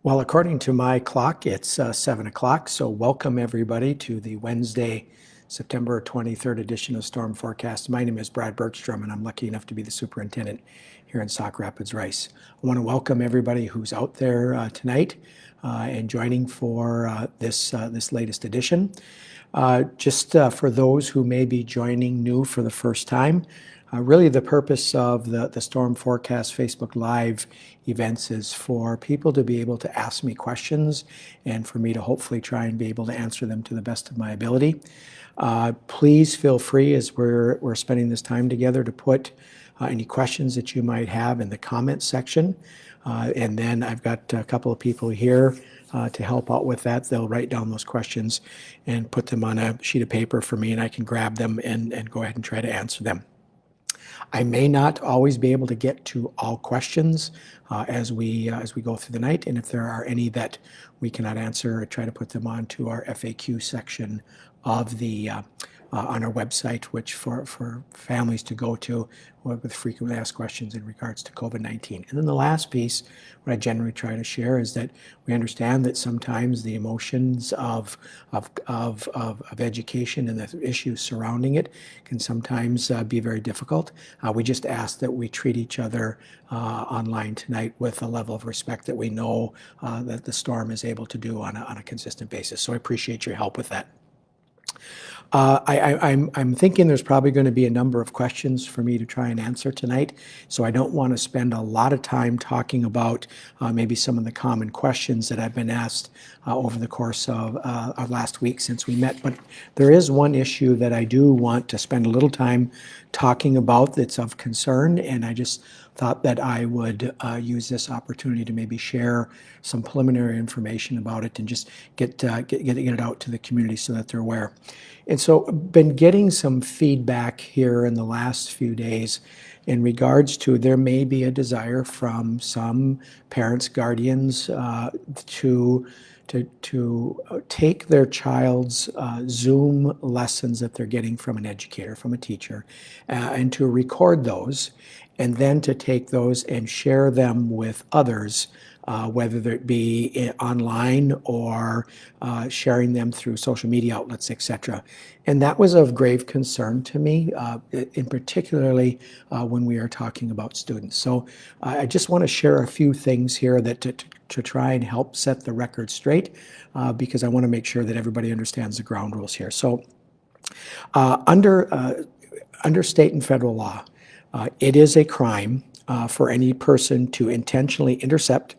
Well, according to my clock, it's 7 o'clock, so welcome everybody to the Wednesday, September 23rd edition of Storm Forecast. My name is Brad Bergstrom, and I'm lucky enough to be the superintendent here in Sauk Rapids Rice. I want to welcome everybody who's out there tonight and joining for this latest edition. Just for those who may be joining new for the first time, really the purpose of the Storm Forecast Facebook Live events is for people to be able to ask me questions and for me to hopefully try and be able to answer them to the best of my ability. Please feel free as we're spending this time together to put any questions that you might have in the comments section. And then I've got a couple of people here to help out with that. They'll write down those questions and put them on a sheet of paper for me, and I can grab them and go ahead and try to answer them. I may not always be able to get to all questions as we go through the night, and if there are any that we cannot answer, I try to put them onto our FAQ section of the on our website, which for families to go to with frequently asked questions in regards to COVID-19. And then the last piece, what I generally try to share is that we understand that sometimes the emotions of education and the issues surrounding it can sometimes be very difficult. We just ask that we treat each other online tonight with a level of respect that we know that the Storm is able to do on a consistent basis. So I appreciate your help with that. I'm thinking there's probably going to be a number of questions for me to try and answer tonight, so I don't want to spend a lot of time talking about maybe some of the common questions that I've been asked over the course of last week since we met. But there is one issue that I do want to spend a little time talking about that's of concern, and I just thought that I would use this opportunity to maybe share some preliminary information about it and just get it out to the community so that they're aware. And so been getting some feedback here in the last few days in regards to there may be a desire from some parents, guardians to take their child's Zoom lessons that they're getting from an educator, from a teacher, and to record those, and then to take those and share them with others, whether it be online or sharing them through social media outlets, etc. And that was of grave concern to me, in particularly when we are talking about students. So I just want to share a few things here that to try and help set the record straight, because I want to make sure that everybody understands the ground rules here. So under state and federal law, it is a crime for any person to intentionally intercept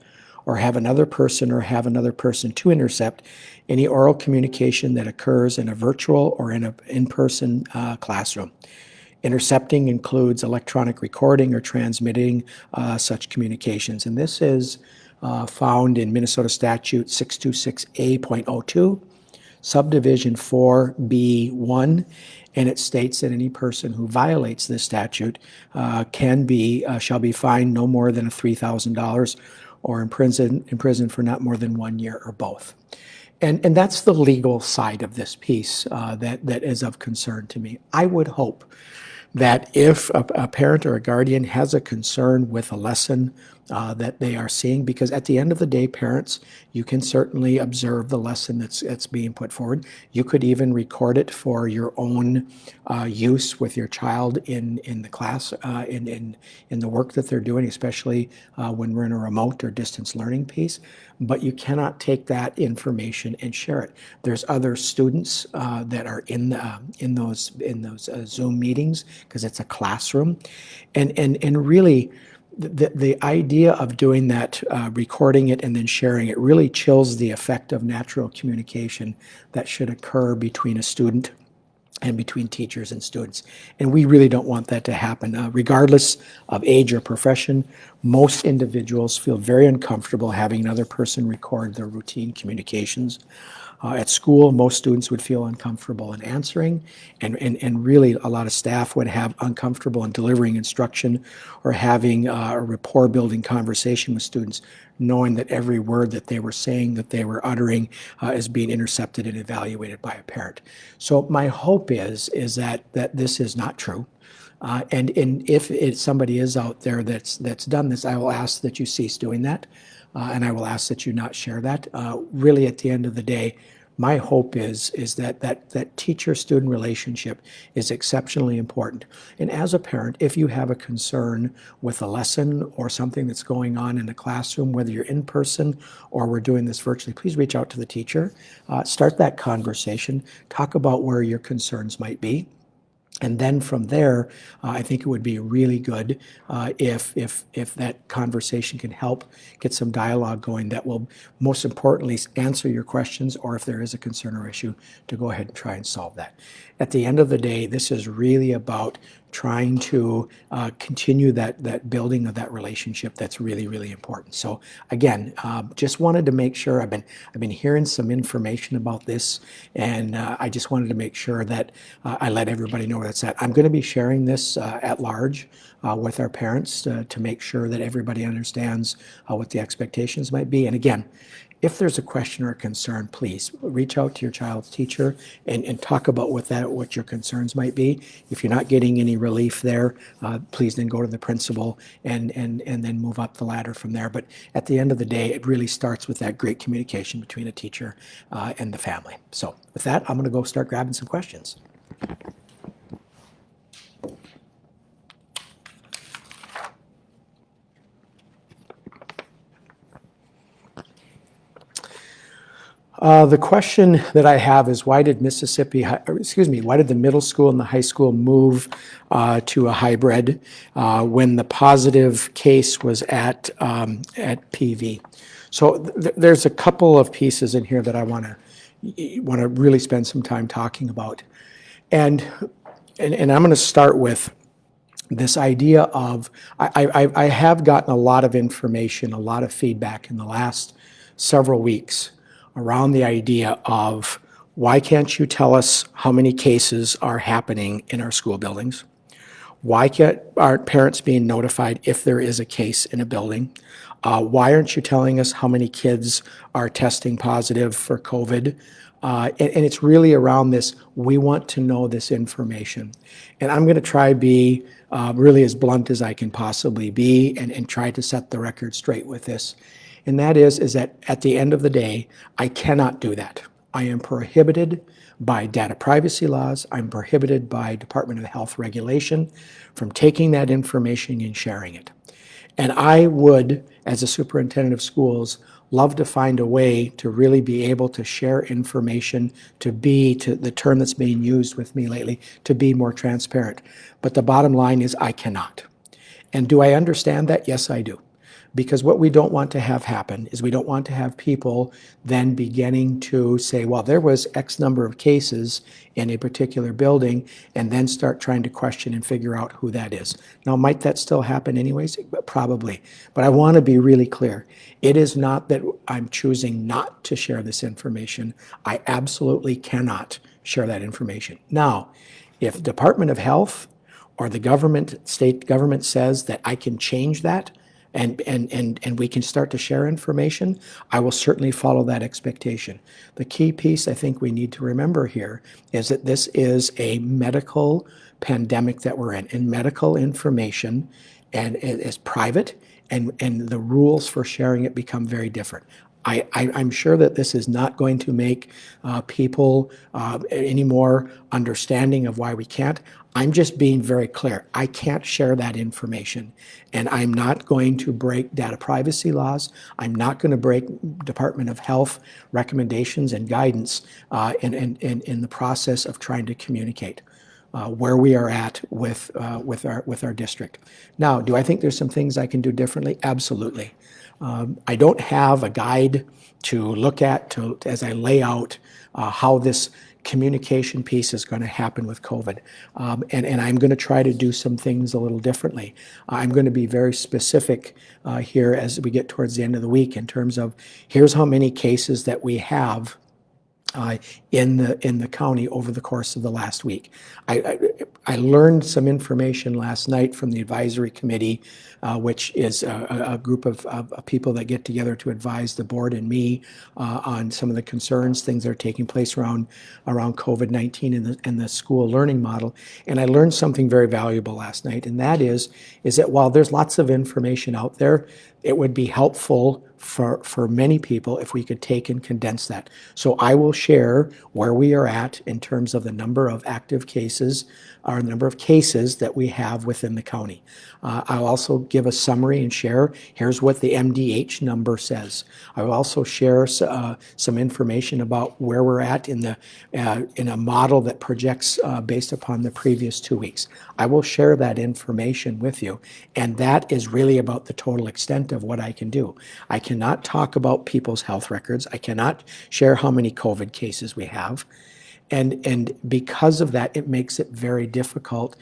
or have another person to intercept any oral communication that occurs in a virtual or in an in-person classroom. Intercepting includes electronic recording or transmitting such communications. And this is found in Minnesota Statute 626A.02, subdivision 4B1, and it states that any person who violates this statute shall be fined no more than $3,000 or imprisoned for not more than 1 year or both. And that's the legal side of this piece that is of concern to me. I would hope that if a parent or a guardian has a concern with a lesson that they are seeing, because at the end of the day, parents, you can certainly observe the lesson that's being put forward. You could even record it for your own use with your child in the class, in the work that they're doing, especially when we're in a remote or distance learning piece. But you cannot take that information and share it. There's other students that are in those Zoom meetings because it's a classroom, and really. The idea of doing that, recording it and then sharing it, really chills the effect of natural communication that should occur between a student and between teachers and students. And we really don't want that to happen. Regardless of age or profession, most individuals feel very uncomfortable having another person record their routine communications. At school, most students would feel uncomfortable in answering, and really a lot of staff would have uncomfortable in delivering instruction or having a rapport building conversation with students, knowing that every word that they were saying, that they were uttering, is being intercepted and evaluated by a parent. So my hope is that this is not true. And if somebody is out there that's done this, I will ask that you cease doing that. and I will ask that you not share that. Really, at the end of the day, my hope is that teacher-student relationship is exceptionally important. And as a parent, if you have a concern with a lesson or something that's going on in the classroom, whether you're in person or we're doing this virtually, please reach out to the teacher. Start that conversation. Talk about where your concerns might be. And then from there, I think it would be really good if that conversation can help get some dialogue going that will most importantly answer your questions, or if there is a concern or issue, to go ahead and try and solve that. At the end of the day, this is really about trying to continue that building of that relationship that's really, really important. So again, just wanted to make sure, I've been hearing some information about this, and I just wanted to make sure that I let everybody know where that's at. I'm going to be sharing this at large with our parents to make sure that everybody understands what the expectations might be. And again, if there's a question or a concern, please reach out to your child's teacher and talk about what your concerns might be. If you're not getting any relief there, please then go to the principal and then move up the ladder from there. But at the end of the day, it really starts with that great communication between a teacher and the family. So with that, I'm going to go start grabbing some questions. The question that I have is, why did why did the middle school and the high school move to a hybrid when the positive case was at PV? So there's a couple of pieces in here that I want to really spend some time talking about, and I'm going to start with this idea of I have gotten a lot of information, a lot of feedback in the last several weeks around the idea of, why can't you tell us how many cases are happening in our school buildings? Why aren't parents being notified if there is a case in a building? Why aren't you telling us how many kids are testing positive for COVID? And it's really around this, we want to know this information. And I'm going to try to be really as blunt as I can possibly be and try to set the record straight with this. And that is that at the end of the day, I cannot do that. I am prohibited by data privacy laws. I'm prohibited by Department of Health regulation from taking that information and sharing it. And I would, as a superintendent of schools, love to find a way to really be able to share information, to the term that's being used with me lately, to be more transparent. But the bottom line is I cannot. And do I understand that? Yes, I do. Because what we don't want to have happen is we don't want to have people then beginning to say, well, there was X number of cases in a particular building, and then start trying to question and figure out who that is. Now, might that still happen anyways? Probably. But I want to be really clear. It is not that I'm choosing not to share this information. I absolutely cannot share that information. Now, if the Department of Health or the state government says that I can change that, and we can start to share information, I will certainly follow that expectation. The key piece I think we need to remember here is that this is a medical pandemic that we're in, and medical information and it is private, and the rules for sharing it become very different. I'm sure that this is not going to make people any more understanding of why we can't. I'm just being very clear. I can't share that information, and I'm not going to break data privacy laws. I'm not going to break Department of Health recommendations and guidance in the process of trying to communicate where we are at with our district. Now, do I think there's some things I can do differently? Absolutely. I don't have a guide to look at as I lay out how this communication piece is going to happen with COVID. And I'm going to try to do some things a little differently. I'm going to be very specific here as we get towards the end of the week in terms of, here's how many cases that we have in the county over the course of the last week. I learned some information last night from the advisory committee, which is a group of people that get together to advise the board and me on some of the concerns, things that are taking place around COVID-19 and the school learning model. And I learned something very valuable last night, and that is that while there's lots of information out there, it would be helpful for many people if we could take and condense that. So I will share where we are at in terms of the number of active cases, or number of cases that we have within the county. I'll also give a summary and share, here's what the MDH number says. I will also share some information about where we're at in a model that projects based upon the previous 2 weeks. I will share that information with you, and that is really about the total extent of what I can do. I cannot talk about people's health records. I cannot share how many COVID cases we have. And because of that, it makes it very difficult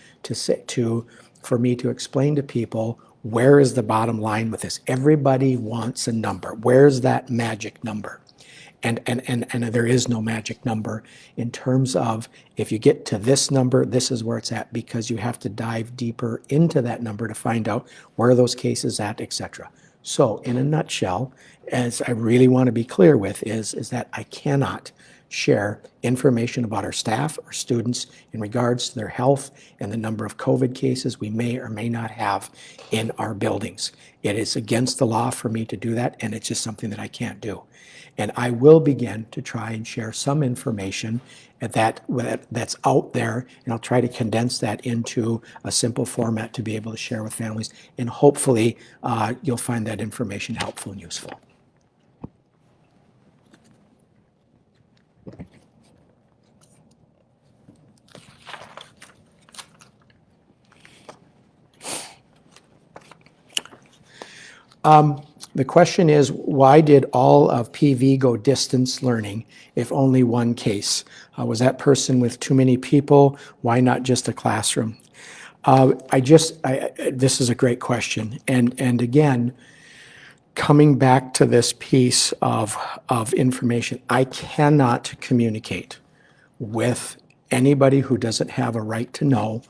for me to explain to people, where is the bottom line with this? Everybody wants a number. Where's that magic number? And there is no magic number in terms of, if you get to this number, this is where it's at, because you have to dive deeper into that number to find out where are those cases at, etc. So in a nutshell, as I really want to be clear with, is that I cannot share information about our staff or students in regards to their health and the number of COVID cases we may or may not have in our buildings. It is against the law for me to do that, and it's just something that I can't do. And I will begin to try and share some information that's out there, and I'll try to condense that into a simple format to be able to share with families, and hopefully you'll find that information helpful and useful. The question is, why did all of PV go distance learning if only one case? Was that person with too many people? Why not just a classroom? This is a great question. And again, coming back to this piece of information, I cannot communicate with anybody who doesn't have a right to know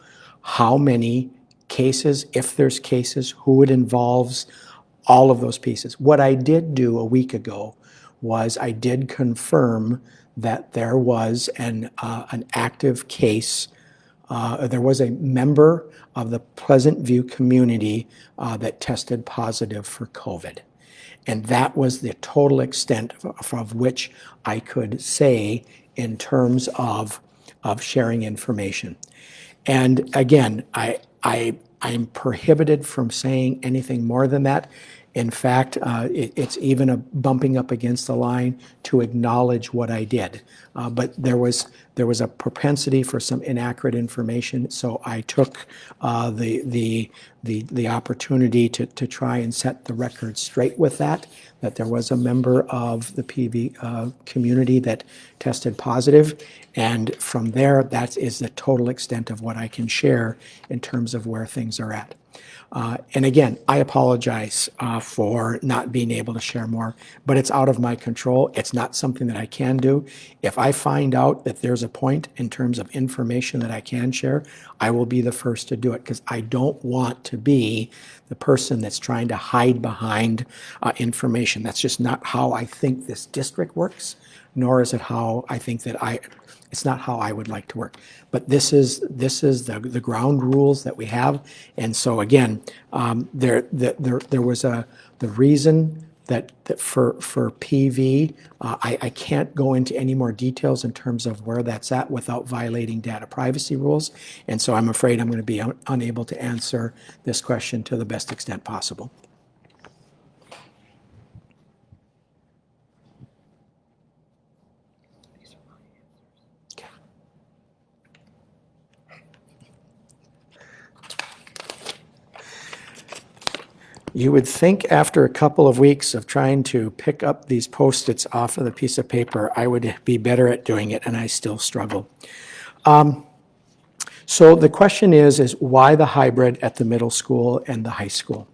how many cases, if there's cases, who it involves, all of those pieces. What I did do a week ago was I did confirm that there was an active case. There was a member of the Pleasant View community that tested positive for COVID. And that was the total extent of which I could say in terms of sharing information. And again, I'm prohibited from saying anything more than that. In fact, it's even a bumping up against the line to acknowledge what I did. But there was a propensity for some inaccurate information, so I took the opportunity to try and set the record straight with that there was a member of the PV community that tested positive, and from there, that is the total extent of what I can share in terms of where things are at. And again, I apologize for not being able to share more, but it's out of my control. It's not something that I can do. If I find out that there's a point in terms of information that I can share, I will be the first to do it, because I don't want to be the person that's trying to hide behind information. That's just not how I think this district works, nor is it how I think that it's not how I would like to work. But this is the ground rules that we have. And so again, there was the reason that for PV, I can't go into any more details in terms of where that's at without violating data privacy rules. And so I'm afraid I'm going to be unable to answer this question to the best extent possible. You would think after a couple of weeks of trying to pick up these Post-its off of the piece of paper, I would be better at doing it, and I still struggle. So the question is why the hybrid at the middle school and the high school?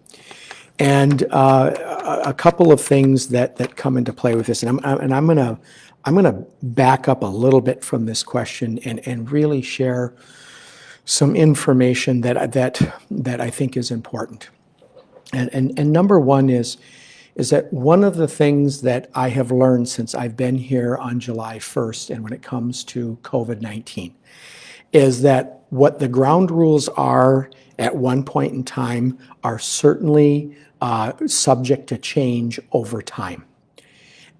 And a couple of things that come into play with this, and I'm gonna back up a little bit from this question and really share some information that I think is important. And number one is that one of the things that I have learned since I've been here on July 1st, and when it comes to COVID-19, is that what the ground rules are at one point in time are certainly subject to change over time.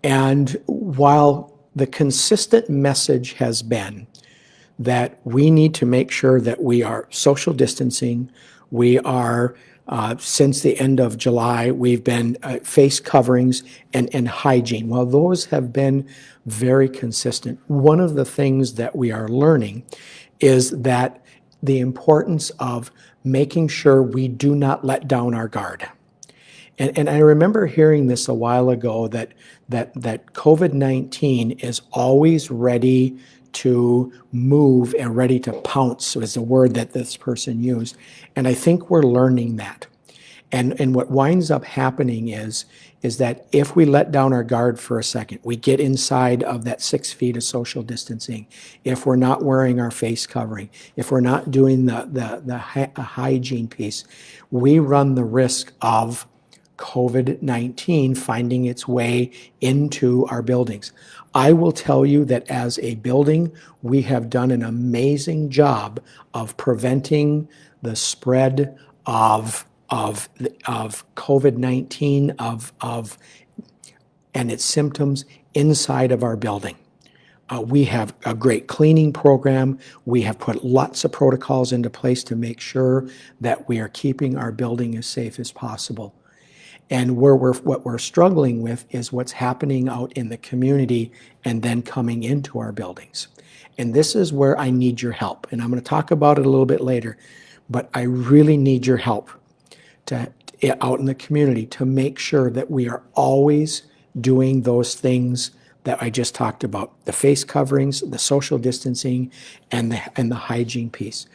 And while the consistent message has been that we need to make sure that we are social distancing, we are, since the end of July, we've been face coverings and hygiene. While those have been very consistent, one of the things that we are learning is that the importance of making sure we do not let down our guard. And I remember hearing this a while ago that COVID-19 is always ready to move and ready to pounce, was the word that this person used. And I think we're learning that. And what winds up happening is that if we let down our guard for a second, we get inside of that 6 feet of social distancing, if we're not wearing our face covering, if we're not doing the hygiene piece, we run the risk of COVID-19 finding its way into our buildings. I will tell you that as a building, we have done an amazing job of preventing the spread of COVID-19 and its symptoms inside of our building. We have a great cleaning program. We have put lots of protocols into place to make sure that we are keeping our building as safe as possible. And what we're struggling with is what's happening out in the community and then coming into our buildings. And this is where I need your help. And I'm going to talk about it a little bit later, but I really need your help out in the community to make sure that we are always doing those things that I just talked about, the face coverings, the social distancing, and the hygiene piece.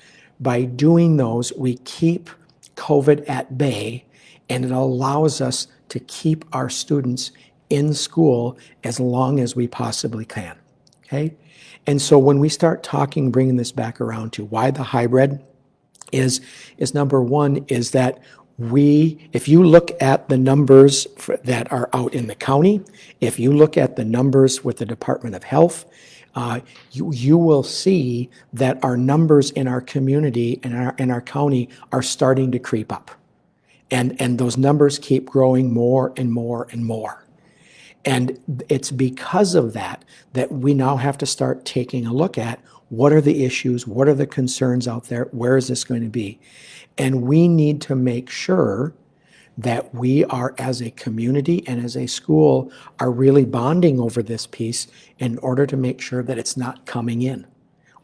By doing those, we keep COVID at bay, and it allows us to keep our students in school as long as we possibly can, okay? And so when we start talking, bringing this back around to why the hybrid is number one, is that if you look at the numbers that are out in the county, if you look at the numbers with the Department of Health, you will see that our numbers in our community and in our county are starting to creep up. And those numbers keep growing more and more and more. And it's because of that we now have to start taking a look at what are the issues, what are the concerns out there, where is this going to be? And we need to make sure that we are, as a community and as a school, are really bonding over this piece in order to make sure that it's not coming in.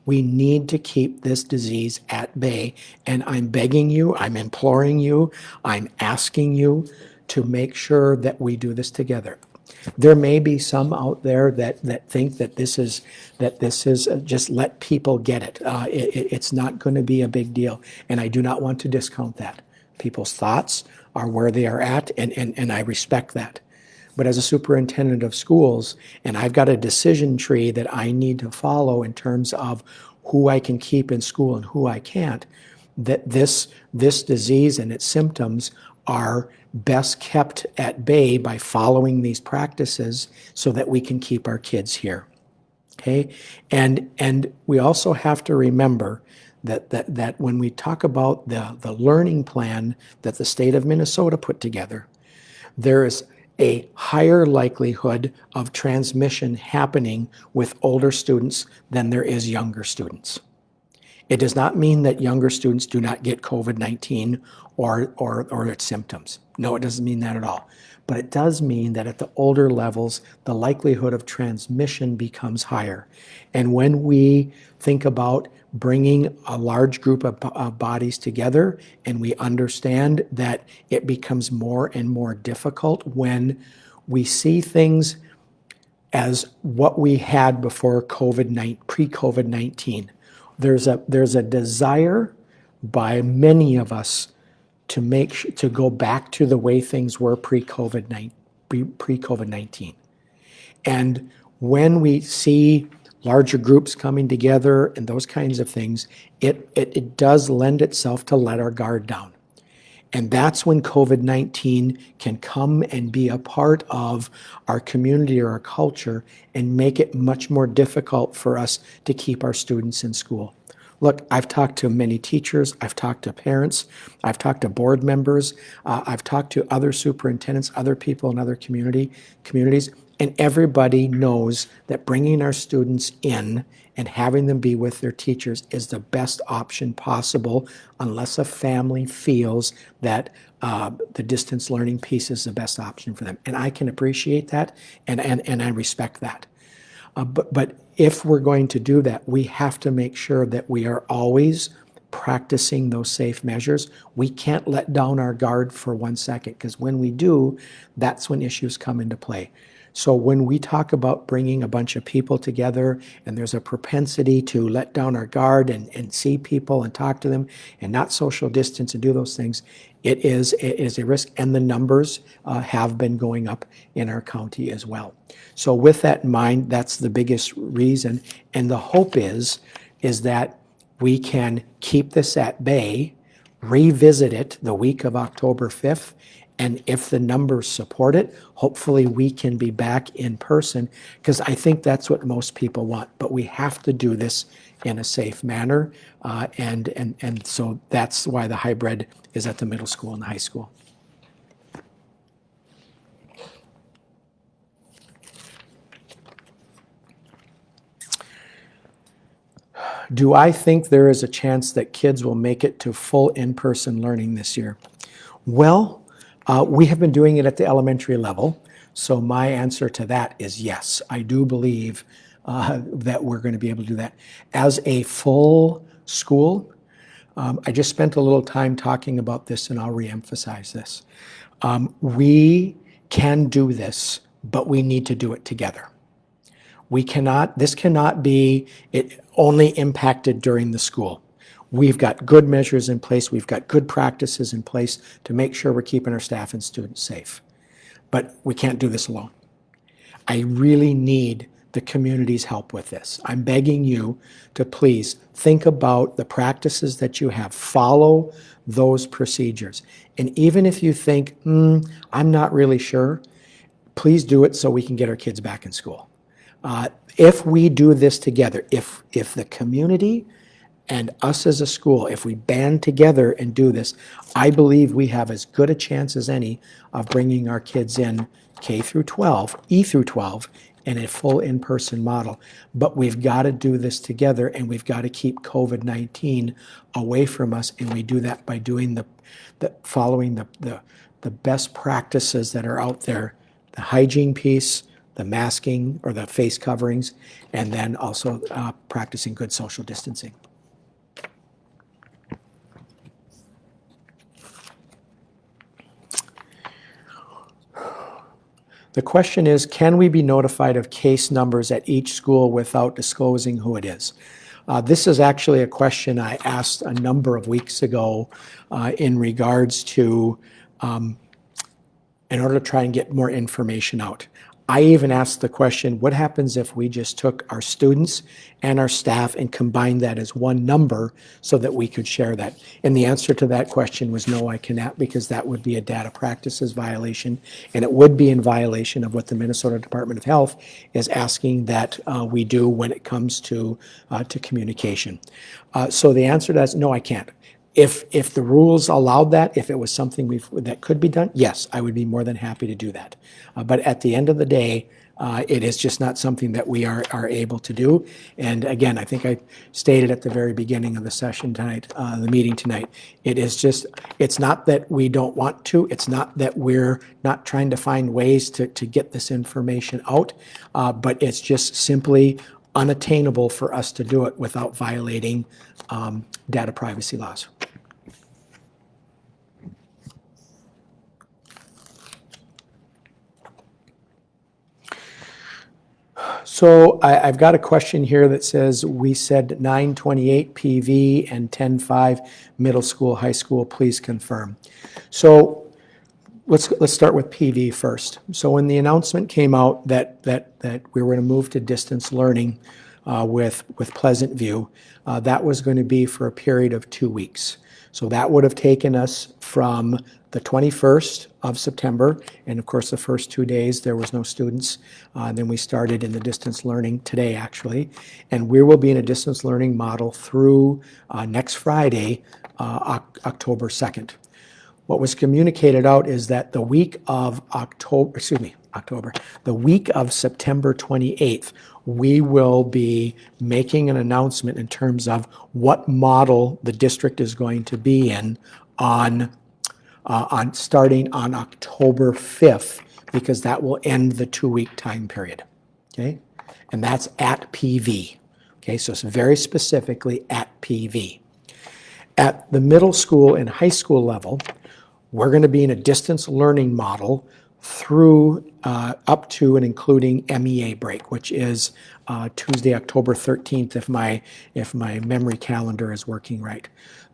We need to keep this disease at bay, and I'm begging you, I'm imploring you, I'm asking you to make sure that we do this together. There may be some out there that think that this is just let people get it. It's not going to be a big deal, and I do not want to discount that. People's thoughts are where they are at, and I respect that. But as a superintendent of schools, and I've got a decision tree that I need to follow in terms of who I can keep in school and who I can't, that this disease and its symptoms are best kept at bay by following these practices so that we can keep our kids here. Okay? And we also have to remember that when we talk about the learning plan that the state of Minnesota put together, there is a higher likelihood of transmission happening with older students than there is younger students. It does not mean that younger students do not get COVID-19 or its symptoms. No, it doesn't mean that at all. But it does mean that at the older levels, the likelihood of transmission becomes higher. And when we think about bringing a large group of bodies together, and we understand that it becomes more and more difficult when we see things as what we had before pre-COVID-19. There's a desire by many of us to go back to the way things were pre-COVID-19. And when we see larger groups coming together and those kinds of things, it does lend itself to let our guard down. And that's when COVID-19 can come and be a part of our community or our culture and make it much more difficult for us to keep our students in school. Look, I've talked to many teachers, I've talked to parents, I've talked to board members, I've talked to other superintendents, other people in other communities, and everybody knows that bringing our students in and having them be with their teachers is the best option possible unless a family feels that the distance learning piece is the best option for them. And I can appreciate that, and I respect that. But if we're going to do that, we have to make sure that we are always practicing those safe measures. We can't let down our guard for 1 second, because when we do, that's when issues come into play. So when we talk about bringing a bunch of people together and there's a propensity to let down our guard and see people and talk to them and not social distance and do those things, it is a risk, and the numbers have been going up in our county as well. So with that in mind, that's the biggest reason, and the hope is that we can keep this at bay, revisit it the week of October 5th, and if the numbers support it, hopefully we can be back in person, because I think that's what most people want. But we have to do this in a safe manner, and so that's why the hybrid is at the middle school and the high school. Do I think there is a chance that kids will make it to full in-person learning this year? Well, we have been doing it at the elementary level, so my answer to that is yes. I do believe that we're going to be able to do that. As a full school, I just spent a little time talking about this, and I'll reemphasize this. We can do this, but we need to do it together. This cannot be only impacted during the school. We've got good measures in place. We've got good practices in place to make sure we're keeping our staff and students safe. But we can't do this alone. I really need the community's help with this. I'm begging you to please think about the practices that you have. Follow those procedures. And even if you think, I'm not really sure, please do it so we can get our kids back in school. If we do this together, if the community and us as a school, if we band together and do this, I believe we have as good a chance as any of bringing our kids in K through 12, E through 12, in a full in-person model. But we've got to do this together, and we've got to keep COVID-19 away from us, and we do that by doing following the best practices that are out there, the hygiene piece, the masking or the face coverings, and then also practicing good social distancing. The question is, can we be notified of case numbers at each school without disclosing who it is? This is actually a question I asked a number of weeks ago in regards to, in order to try and get more information out. I even asked the question, what happens if we just took our students and our staff and combined that as one number so that we could share that? And the answer to that question was no, I cannot, because that would be a data practices violation, and it would be in violation of what the Minnesota Department of Health is asking that we do when it comes to communication. So the answer to that is no, I can't. If the rules allowed that, if it was something that could be done, yes, I would be more than happy to do that. But at the end of the day, it is just not something that we are able to do. And again, I think I stated at the very beginning of the session tonight, the meeting tonight, it's not that we don't want to, it's not that we're not trying to find ways to get this information out, but it's just simply unattainable for us to do it without violating data privacy laws. So I've got a question here that says, we said 928 PV and 10.5 middle school, high school, please confirm. So let's start with PV first. So when the announcement came out that we were going to move to distance learning with Pleasant View, that was going to be for a period of 2 weeks. So that would have taken us from the 21st of September, and of course the first 2 days there was no students. Then we started in the distance learning today actually, and we will be in a distance learning model through next Friday, October 2nd. What was communicated out is that the week of the week of September 28th, we will be making an announcement in terms of what model the district is going to be in on starting on October 5th, because that will end the 2-week time period, okay? And that's at PV, okay? So it's very specifically at PV. At the middle school and high school level, we're going to be in a distance learning model through up to and including MEA break, which is Tuesday, October 13th, if my memory calendar is working right.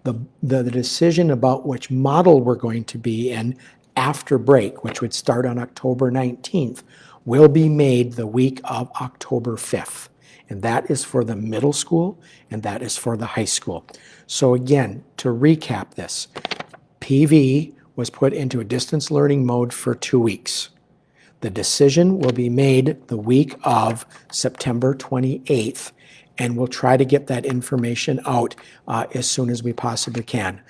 The decision about which model we're going to be in after break, which would start on October 19th, will be made the week of October 5th. And that is for the middle school, and that is for the high school. So again, to recap this, PV was put into a distance learning mode for 2 weeks. The decision will be made the week of September 28th, and we'll try to get that information out as soon as we possibly can.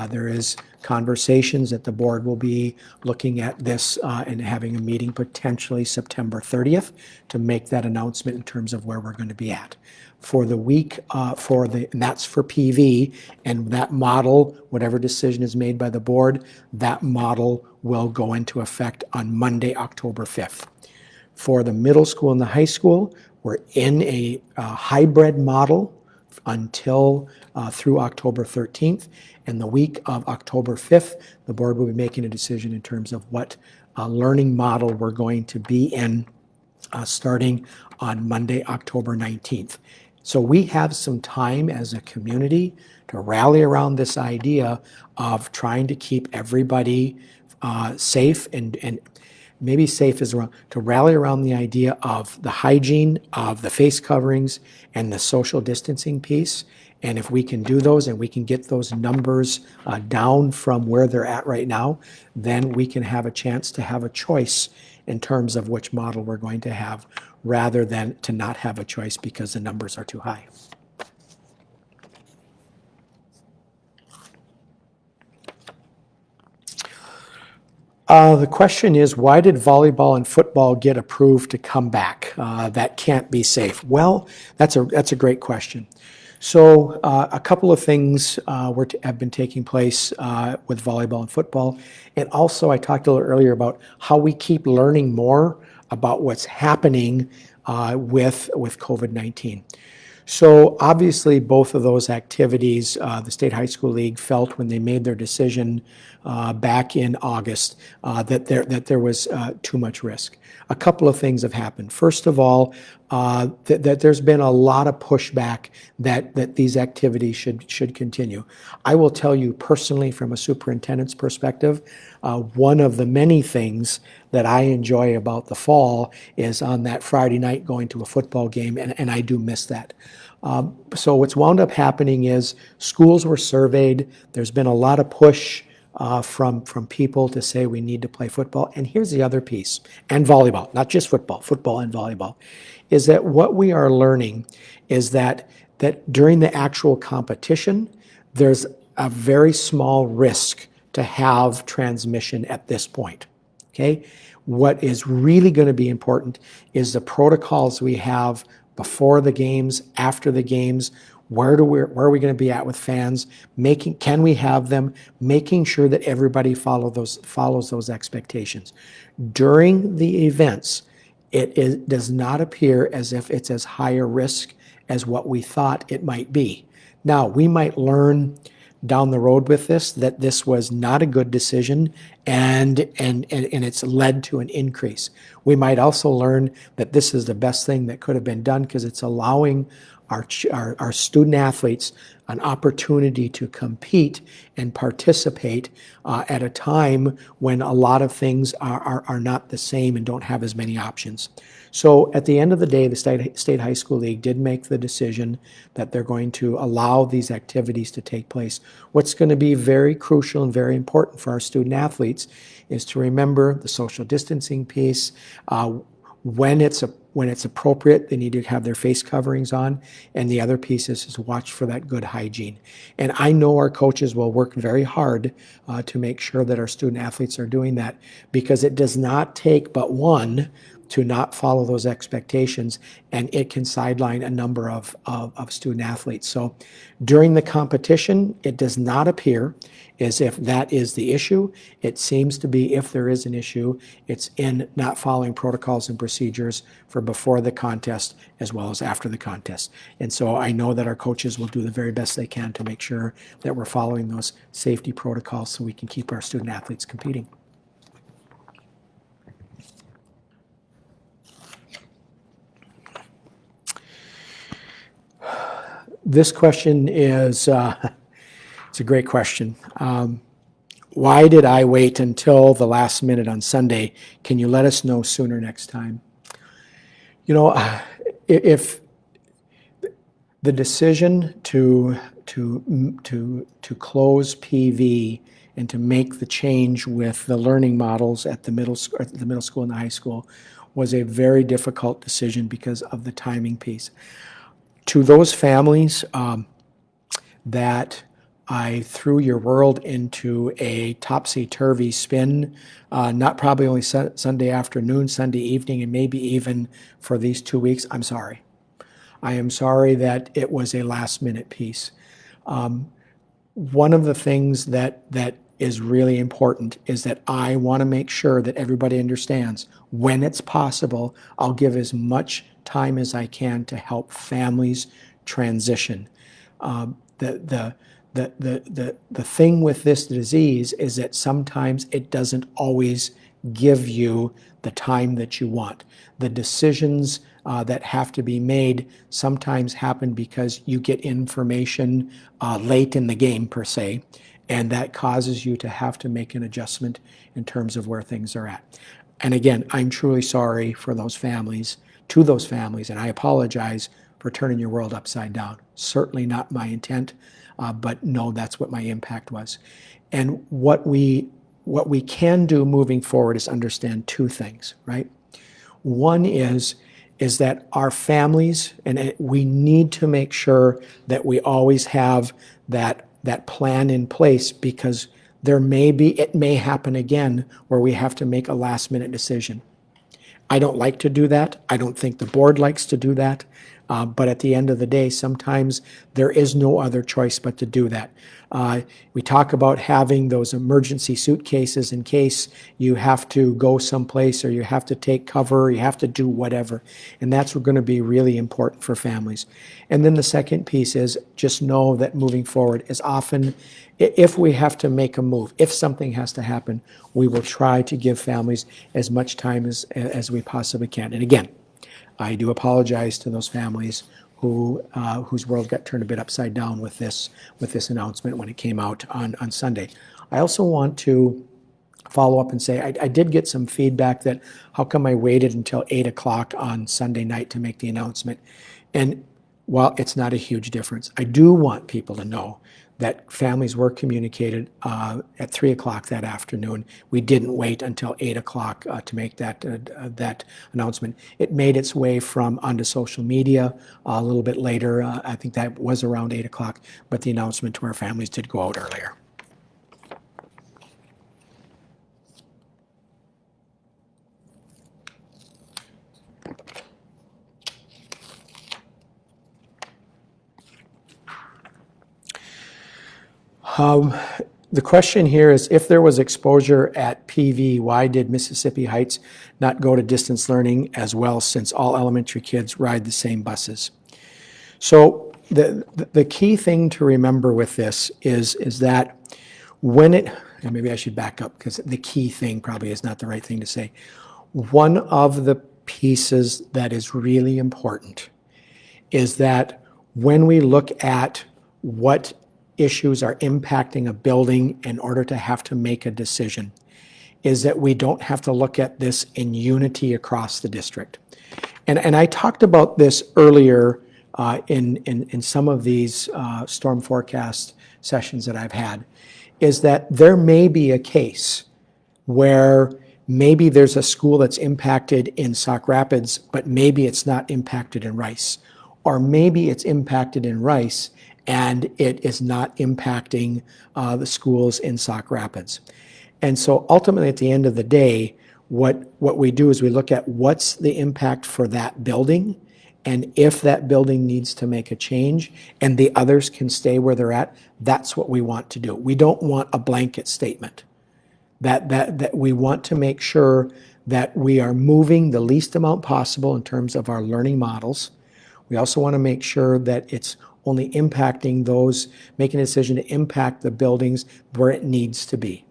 There is conversations that the board will be looking at this and having a meeting potentially September 30th to make that announcement in terms of where we're going to be at. For the week, and that's for PV, and that model, whatever decision is made by the board, that model will go into effect on Monday, October 5th. For the middle school and the high school, we're in a hybrid model until through October 13th, and the week of October 5th, the board will be making a decision in terms of what learning model we're going to be in starting on Monday, October 19th. So we have some time as a community to rally around this idea of trying to keep everybody safe, and maybe safe is wrong, to rally around the idea of the hygiene, of the face coverings, and the social distancing piece. And if we can do those and we can get those numbers down from where they're at right now, then we can have a chance to have a choice in terms of which model we're going to have, rather than to not have a choice because the numbers are too high. The question is, why did volleyball and football get approved to come back? That can't be safe. Well, that's a great question. So a couple of things have been taking place with volleyball and football. And also I talked a little earlier about how we keep learning more about what's happening with COVID-19. So obviously both of those activities, the State High School League felt when they made their decision back in August that there was too much risk. A couple of things have happened. First of all, that there's been a lot of pushback that these activities should continue. I will tell you personally, from a superintendent's perspective, one of the many things that I enjoy about the fall is on that Friday night going to a football game, and I do miss that. So what's wound up happening is schools were surveyed. There's been a lot of push from people to say we need to play football. And here's the other piece, and volleyball, not just football, football and volleyball, is that what we are learning is that during the actual competition, there's a very small risk to have transmission at this point, okay? What is really going to be important is the protocols we have before the games, after the games. Where are we going to be at with fans? Can we have them? Making sure that everybody follows those expectations. During the events, it does not appear as if it's as high a risk as what we thought it might be. Now, we might learn down the road with this that this was not a good decision, and it's led to an increase. We might also learn that this is the best thing that could have been done because it's allowing our student athletes an opportunity to compete and participate at a time when a lot of things are not the same and don't have as many options. So at the end of the day, the State High School League did make the decision that they're going to allow these activities to take place. What's going to be very crucial and very important for our student athletes is to remember the social distancing piece. When it's appropriate, they need to have their face coverings on, and the other piece is to watch for that good hygiene. And I know our coaches will work very hard to make sure that our student athletes are doing that, because it does not take but one to not follow those expectations, and it can sideline a number of student athletes. So during the competition, it does not appear as if that is the issue. It seems to be, if there is an issue, it's in not following protocols and procedures for before the contest as well as after the contest. And so I know that our coaches will do the very best they can to make sure that we're following those safety protocols so we can keep our student athletes competing. This question is, it's a great question. Why did I wait until the last minute on Sunday? Can you let us know sooner next time? You know, if the decision to close PV and to make the change with the learning models at the middle school and the high school was a very difficult decision because of the timing piece. To those families that I threw your world into a topsy-turvy spin, not probably only Sunday afternoon, Sunday evening, and maybe even for these 2 weeks, I'm sorry. I am sorry that it was a last-minute piece. One of the things that is really important is that I want to make sure that everybody understands, when it's possible, I'll give as much time as I can to help families transition. The thing with this disease is that sometimes it doesn't always give you the time that you want. The decisions that have to be made sometimes happen because you get information late in the game, per se, and that causes you to have to make an adjustment in terms of where things are at. And again, I'm truly sorry for those families, and I apologize for turning your world upside down. Certainly not my intent, but no, that's what my impact was. And what we can do moving forward is understand two things, right? One is that our families, and we need to make sure that we always have that plan in place, because it may happen again where we have to make a last minute decision. I don't like to do that. I don't think the board likes to do that. But at the end of the day, sometimes there is no other choice but to do that. We talk about having those emergency suitcases in case you have to go someplace or you have to take cover or you have to do whatever. And that's going to be really important for families. And then the second piece is just know that moving forward is often, if we have to make a move, if something has to happen, we will try to give families as much time as we possibly can. And again, I do apologize to those families whose world got turned a bit upside down with this announcement when it came out on Sunday. I also want to follow up and say I did get some feedback that how come I waited until 8 o'clock on Sunday night to make the announcement. And while it's not a huge difference, I do want people to know that families were communicated at 3 o'clock that afternoon. We didn't wait until 8 o'clock to make that announcement. It made its way onto social media a little bit later. I think that was around 8 o'clock, but the announcement to our families did go out earlier. The question here is, if there was exposure at PV, why did Mississippi Heights not go to distance learning as well, since all elementary kids ride the same buses? So the key thing to remember with this is that and maybe I should back up because the key thing probably is not the right thing to say. One of the pieces that is really important is that when we look at what issues are impacting a building in order to have to make a decision, is that we don't have to look at this in unity across the district. And I talked about this earlier in some of these storm forecast sessions that I've had, is that there may be a case where maybe there's a school that's impacted in Sauk Rapids, but maybe it's not impacted in Rice. Or maybe it's impacted in Rice and it is not impacting the schools in Sauk Rapids. And so ultimately at the end of the day, what we do is we look at what's the impact for that building, and if that building needs to make a change and the others can stay where they're at, that's what we want to do. We don't want a blanket statement. That we want to make sure that we are moving the least amount possible in terms of our learning models. We also want to make sure that it's only impacting those, making a decision to impact the buildings where it needs to be.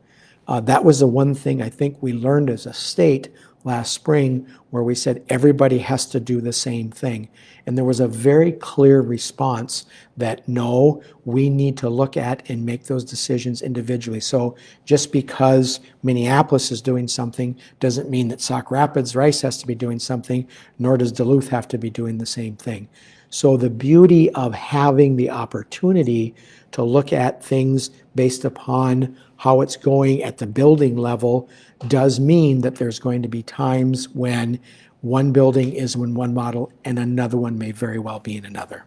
That was the one thing I think we learned as a state last spring, where we said everybody has to do the same thing. And there was a very clear response that no, we need to look at and make those decisions individually. So just because Minneapolis is doing something doesn't mean that Sauk Rapids, Rice has to be doing something, nor does Duluth have to be doing the same thing. So the beauty of having the opportunity to look at things based upon how it's going at the building level does mean that there's going to be times when one building is in one model and another one may very well be in another.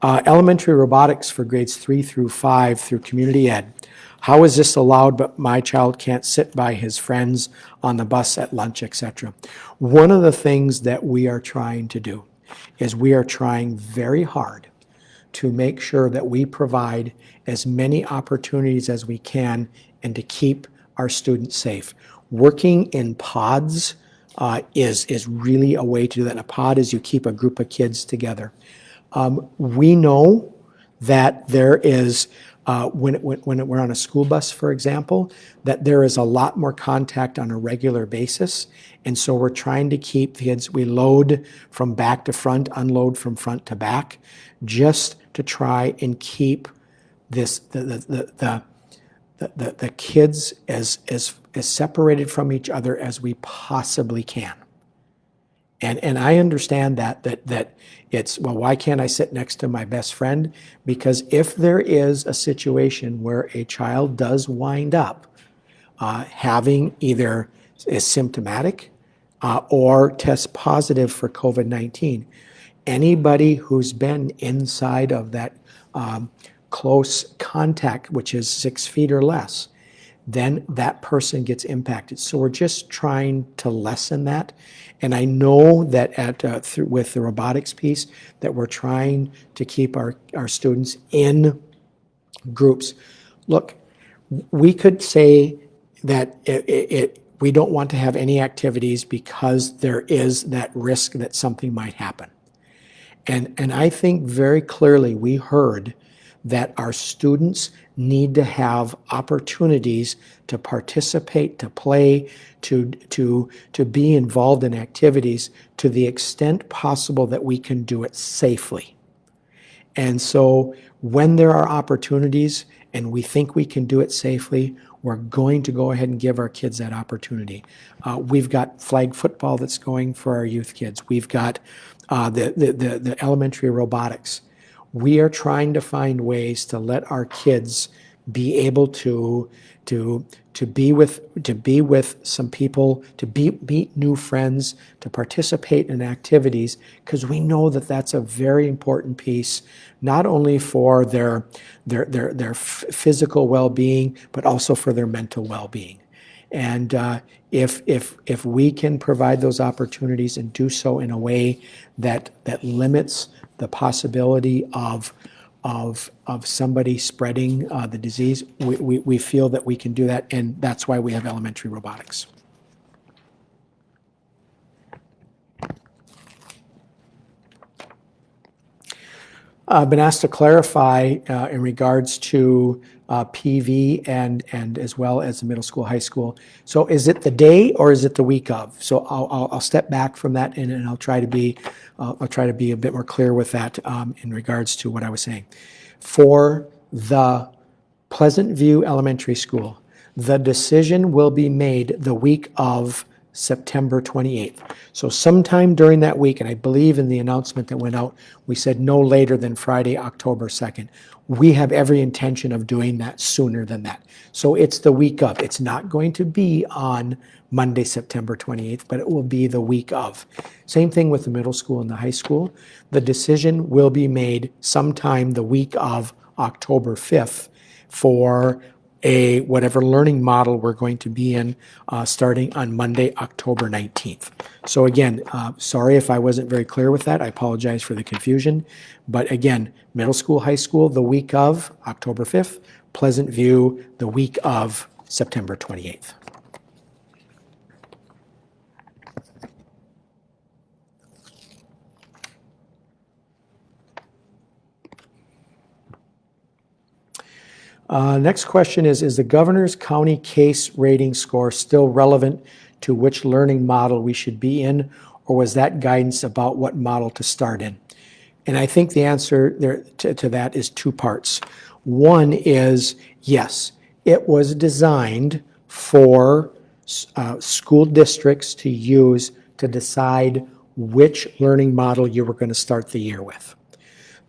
Elementary robotics for grades 3 through 5 through community ed. How is this allowed but my child can't sit by his friends on the bus at lunch, etc.? One of the things that we are trying to do is we are trying very hard to make sure that we provide as many opportunities as we can and to keep our students safe. Working in pods is really a way to do that. And a pod is you keep a group of kids together. We know that there is, when we're on a school bus, for example, that there is a lot more contact on a regular basis. And so we're trying to keep the kids, we load from back to front, unload from front to back, just to try and keep this the kids as separated from each other as we possibly can. And I understand that it's, well, why can't I sit next to my best friend? Because if there is a situation where a child does wind up having either is symptomatic or test positive for COVID-19, anybody who's been inside of that close contact, which is 6 feet or less, then that person gets impacted. So we're just trying to lessen that. And I know that with the robotics piece, that we're trying to keep our students in groups. Look, we could say that we don't want to have any activities because there is that risk that something might happen. And I think very clearly we heard that our students need to have opportunities to participate, to play, to be involved in activities to the extent possible that we can do it safely. And so when there are opportunities and we think we can do it safely, we're going to go ahead and give our kids that opportunity. We've got flag football that's going for our youth kids. We've got the elementary robotics. We are trying to find ways to let our kids be able to be with some people, to meet new friends, to participate in activities, because we know that that's a very important piece, not only for their physical well-being, but also for their mental well-being. And if we can provide those opportunities and do so in a way that limits the possibility of somebody spreading the disease, we feel that we can do that, and that's why we have elementary robotics. I've been asked to clarify in regards to PV and as well as the middle school, high school. So is it the day or is it the week of? So I'll step back from that and I'll try to be a bit more clear with that in regards to what I was saying. For the Pleasant View Elementary School, the decision will be made the week of September 28th. So sometime during that week, and I believe in the announcement that went out, we said no later than Friday, October 2nd. We have every intention of doing that sooner than that. So it's the week of. It's not going to be on Monday, September 28th, but it will be the week of. Same thing with the middle school and the high school. The decision will be made sometime the week of October 5th for a whatever learning model we're going to be in starting on Monday, October 19th. So again, sorry if I wasn't very clear with that. I apologize for the confusion. But again, middle school, high school, the week of October 5th, Pleasant View, the week of September 28th. Next question is the governor's county case rating score still relevant to which learning model we should be in, or was that guidance about what model to start in? And I think the answer there to that is two parts. One is, yes, it was designed for school districts to use to decide which learning model you were going to start the year with.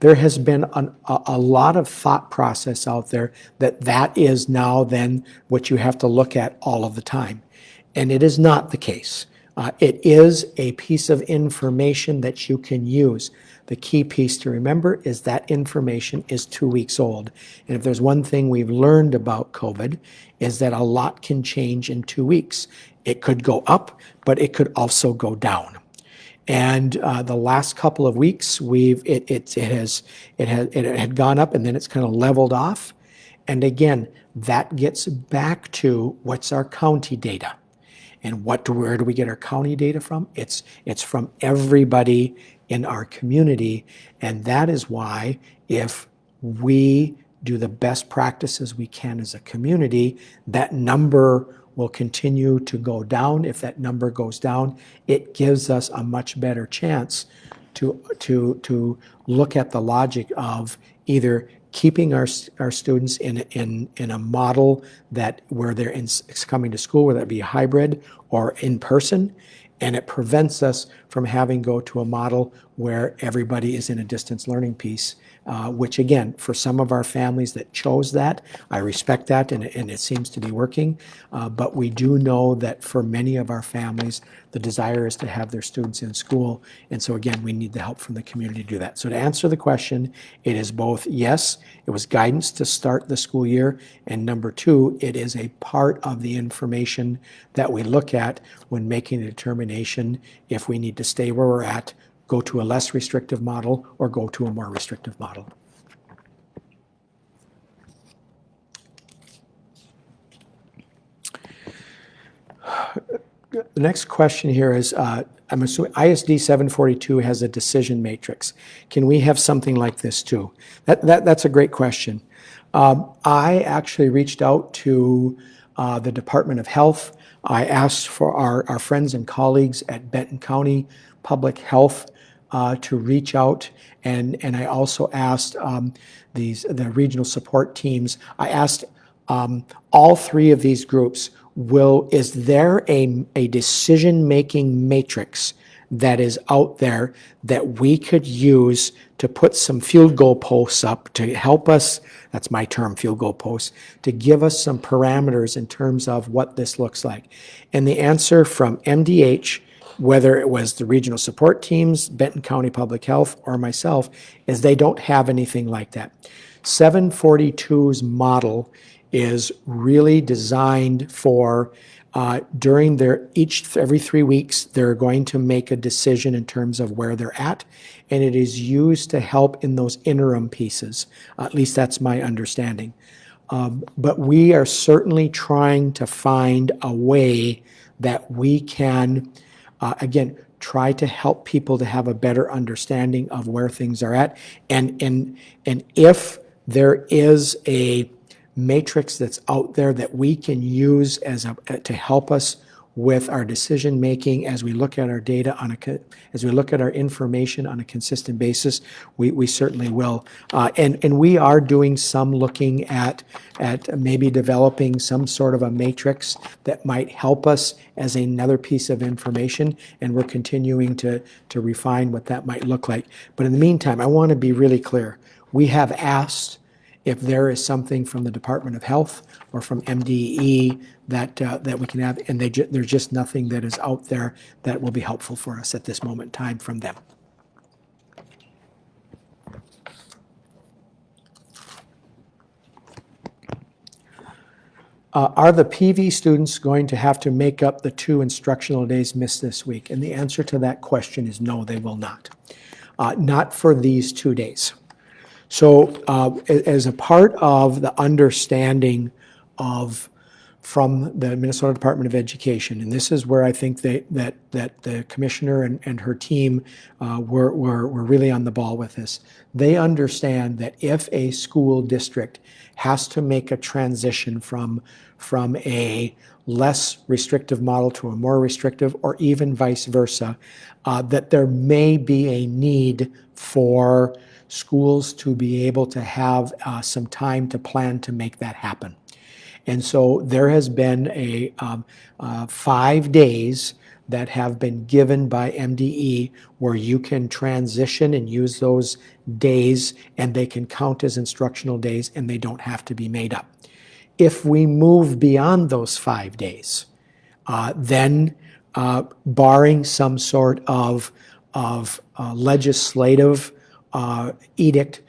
There has been a lot of thought process out there that is now then what you have to look at all of the time. And it is not the case. It is a piece of information that you can use. The key piece to remember is that information is 2 weeks old. And if there's one thing we've learned about COVID is that a lot can change in 2 weeks. It could go up, but it could also go down. And the last couple of weeks, it had gone up and then it's kind of leveled off. And again, that gets back to what's our county data, and where do we get our county data from? It's from everybody in our community, and that is why if we do the best practices we can as a community, that number will continue to go down. If that number goes down, it gives us a much better chance to look at the logic of either keeping our students in a model that where they're coming to school, whether it be hybrid or in person, and it prevents us from having go to a model where everybody is in a distance learning piece, which again, for some of our families that chose that, I respect that and it seems to be working. But we do know that for many of our families, the desire is to have their students in school. And so again, we need the help from the community to do that. So to answer the question, it is both, yes, it was guidance to start the school year. And number two, it is a part of the information that we look at when making a determination if we need to stay where we're at, go to a less restrictive model, or go to a more restrictive model. The next question here is, I'm assuming ISD 742 has a decision matrix. Can we have something like this too? That's a great question. I actually reached out to the Department of Health. I asked for our friends and colleagues at Benton County Public Health to reach out, and I also asked the regional support teams. I asked all three of these groups, is there a decision-making matrix that is out there that we could use to put some field goal posts up to help us, that's my term, field goal posts, to give us some parameters in terms of what this looks like. And the answer from MDH, whether it was the regional support teams, Benton County Public Health, or myself, is they don't have anything like that. 742's model is really designed for during every 3 weeks, they're going to make a decision in terms of where they're at, and it is used to help in those interim pieces. At least that's my understanding. But we are certainly trying to find a way that we can, again, try to help people to have a better understanding of where things are at. And if there is a matrix that's out there that we can use to help us with our decision making as we look at our data as we look at our information on a consistent basis, we certainly will. And we are doing some looking at maybe developing some sort of a matrix that might help us as another piece of information, and we're continuing to refine what that might look like. But in the meantime, I want to be really clear. We have asked if there is something from the Department of Health or from MDE that we can have, and there's just nothing that is out there that will be helpful for us at this moment in time from them. Are the PV students going to have to make up the 2 instructional days missed this week? And the answer to that question is no, they will not. Not for these 2 days. So as a part of the understanding from the Minnesota Department of Education, and this is where I think that the commissioner and her team were really on the ball with this. They understand that if a school district has to make a transition from a less restrictive model to a more restrictive, or even vice versa, that there may be a need for schools to be able to have some time to plan to make that happen. And so there has been 5 days that have been given by MDE where you can transition and use those days, and they can count as instructional days, and they don't have to be made up. If we move beyond those 5 days, then barring some sort of legislative edict,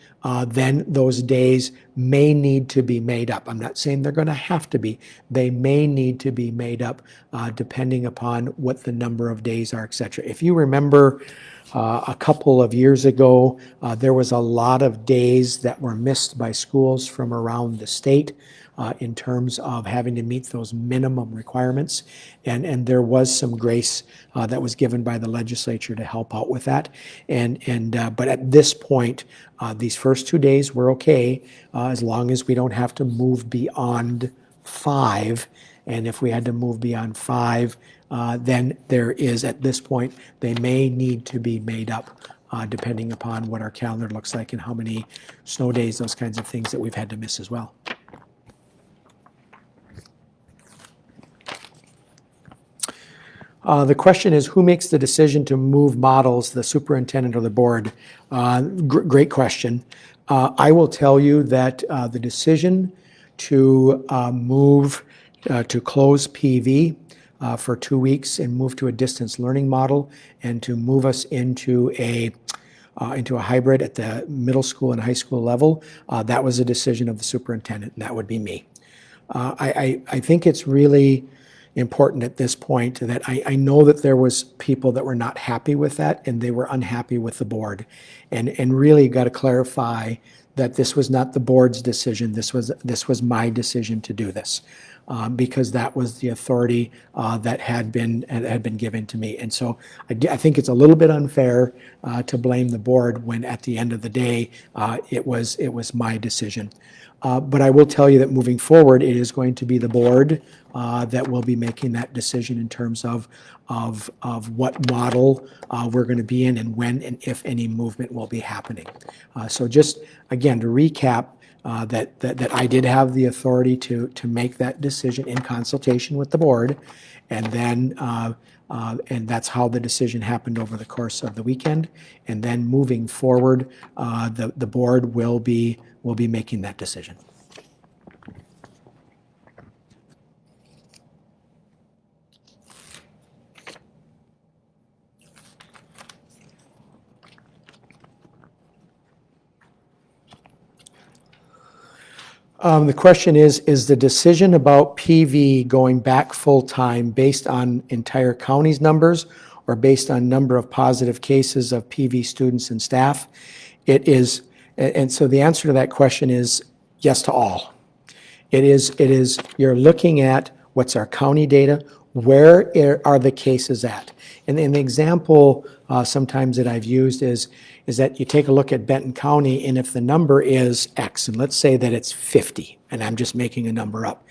then those days may need to be made up. I'm not saying they're going to have to be. They may need to be made up depending upon what the number of days are, et cetera. If you remember a couple of years ago, there was a lot of days that were missed by schools from around the state in terms of having to meet those minimum requirements. And there was some grace that was given by the legislature to help out with that. But at this point, these first 2 days were okay, as long as we don't have to move beyond 5. And if we had to move beyond 5, then there is, at this point, they may need to be made up depending upon what our calendar looks like and how many snow days, those kinds of things that we've had to miss as well. The question is, who makes the decision to move models, the superintendent or the board? Great question. I will tell you that the decision to move to close PV for 2 weeks and move to a distance learning model, and to move us into a hybrid at the middle school and high school level, that was a decision of the superintendent, and that would be me. I think it's really important at this point that I know that there was people that were not happy with that, and they were unhappy with the board, and really got to clarify that this was not the board's decision. This was my decision to do this, because that was the authority that had been given to me. And so I think it's a little bit unfair to blame the board when at the end of the day it was my decision. But I will tell you that moving forward, it is going to be the board that will be making that decision in terms of what model we're going to be in, and when and if any movement will be happening. So just again to recap, that I did have the authority to make that decision in consultation with the board, and then and that's how the decision happened over the course of the weekend. And then moving forward, the board will be making that decision. The question is the decision about PV going back full-time based on entire county's numbers or based on number of positive cases of PV students and staff? It is, and so the answer to that question is yes to all. It is, you're looking at what's our county data, where are the cases at? And the example sometimes that I've used is that you take a look at Benton County, and if the number is X, and let's say that it's 50, and I'm just making a number up,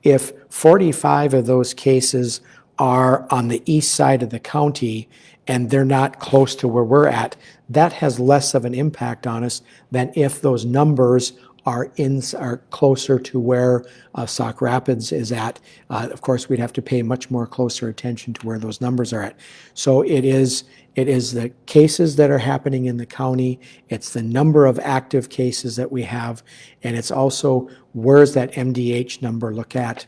if 45 of those cases are on the east side of the county and they're not close to where we're at, that has less of an impact on us than if those numbers are closer to where Sauk Rapids is at. Of course, we'd have to pay much more closer attention to where those numbers are at. So it is the cases that are happening in the county, it's the number of active cases that we have, and it's also where's that MDH number look at.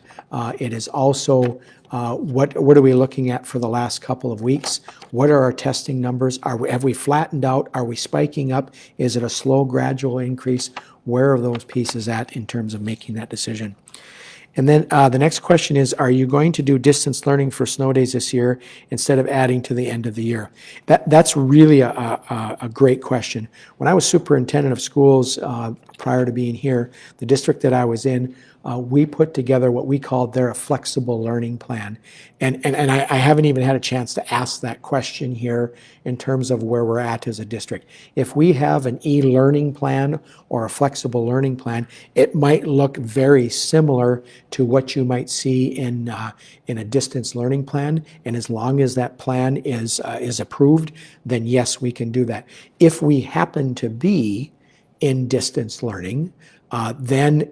It is also what are we looking at for the last couple of weeks? What are our testing numbers? Have we flattened out? Are we spiking up? Is it a slow, gradual increase? Where are those pieces at in terms of making that decision? And then the next question is, are you going to do distance learning for snow days this year instead of adding to the end of the year? That's really a great question. When I was superintendent of schools prior to being here, the district that I was in, we put together what we called a flexible learning plan. And I haven't even had a chance to ask that question here in terms of where we're at as a district. If we have an e-learning plan or a flexible learning plan, it might look very similar to what you might see in a distance learning plan. And as long as that plan is approved, then yes, we can do that. If we happen to be in distance learning, then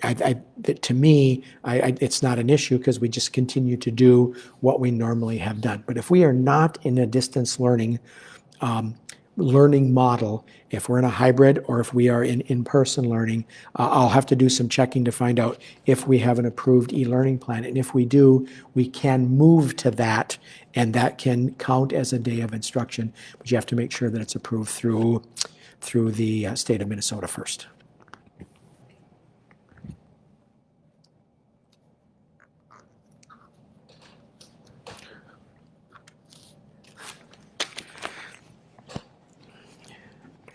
to me, it's not an issue because we just continue to do what we normally have done. But if we are not in a distance learning model, if we're in a hybrid or if we are in-person learning, I'll have to do some checking to find out if we have an approved e-learning plan. And if we do, we can move to that, and that can count as a day of instruction. But you have to make sure that it's approved through the state of Minnesota first.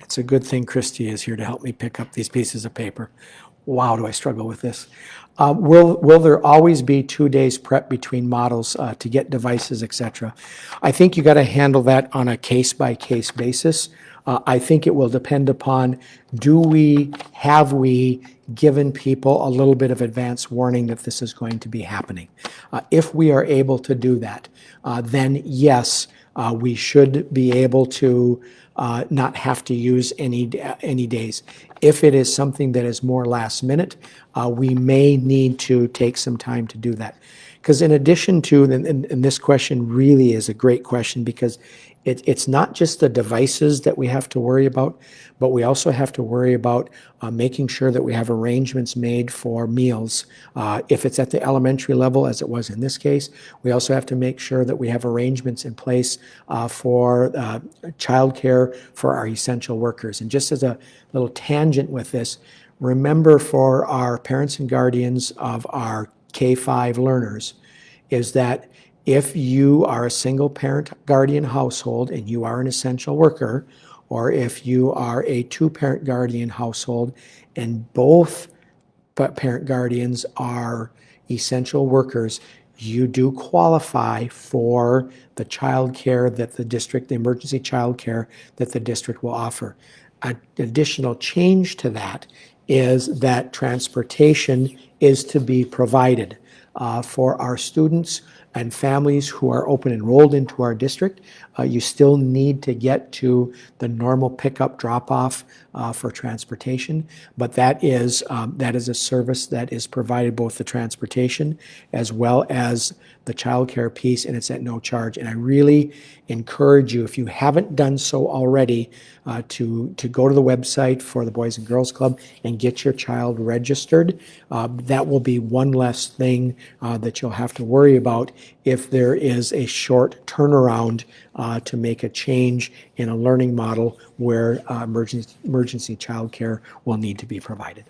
It's a good thing Christy is here to help me pick up these pieces of paper. Wow, do I struggle with this. Will there always be 2 days prep between models to get devices, etc.? I think you got to handle that on a case-by-case basis. I think it will depend upon, have we given people a little bit of advance warning that this is going to be happening? If we are able to do that, then yes, we should be able to not have to use any days. If it is something that is more last minute, we may need to take some time to do that. Because in addition to, and this question really is a great question, because it's not just the devices that we have to worry about, but we also have to worry about making sure that we have arrangements made for meals. If it's at the elementary level, as it was in this case, we also have to make sure that we have arrangements in place for childcare for our essential workers. And just as a little tangent with this, remember for our parents and guardians of our K-5 learners is that if you are a single parent guardian household and you are an essential worker, or if you are a two-parent guardian household and both parent guardians are essential workers, you do qualify for the child care that the district, the emergency child care that the district will offer. An additional change to that is that transportation is to be provided for our students and families who are open enrolled into our district. You still need to get to the normal pickup drop-off for transportation, but that is a service that is provided, both the transportation as well as the child care piece, and it's at no charge. And I really encourage you, if you haven't done so already, to go to the website for the Boys and Girls Club and get your child registered. That will be one less thing that you'll have to worry about if there is a short turnaround to make a change in a learning model where emergency child care will need to be provided.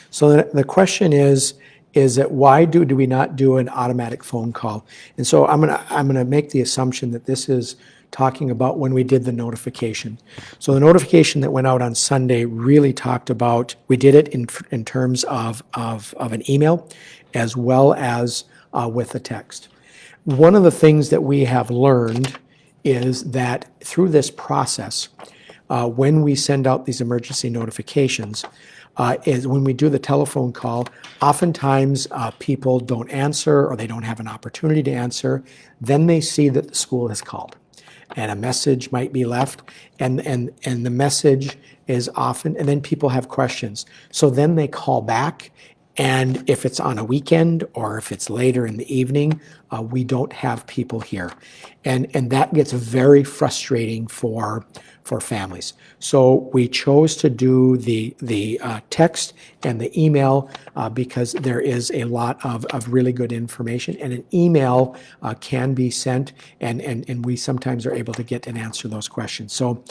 So the question is that why do we not do an automatic phone call? And so I'm gonna make the assumption that this is talking about when we did the notification. So the notification that went out on Sunday really talked about, we did it in terms of an email as well as with a text. One of the things that we have learned is that through this process, when we send out these emergency notifications, is when we do the telephone call, oftentimes people don't answer or they don't have an opportunity to answer. Then they see that the school has called and a message might be left, and the message is often, and then people have questions. So then they call back, and if it's on a weekend or if it's later in the evening, we don't have people here. And that gets very frustrating for families. So we chose to do the text and the email because there is a lot of really good information, and an email can be sent, and we sometimes are able to get and answer those questions. So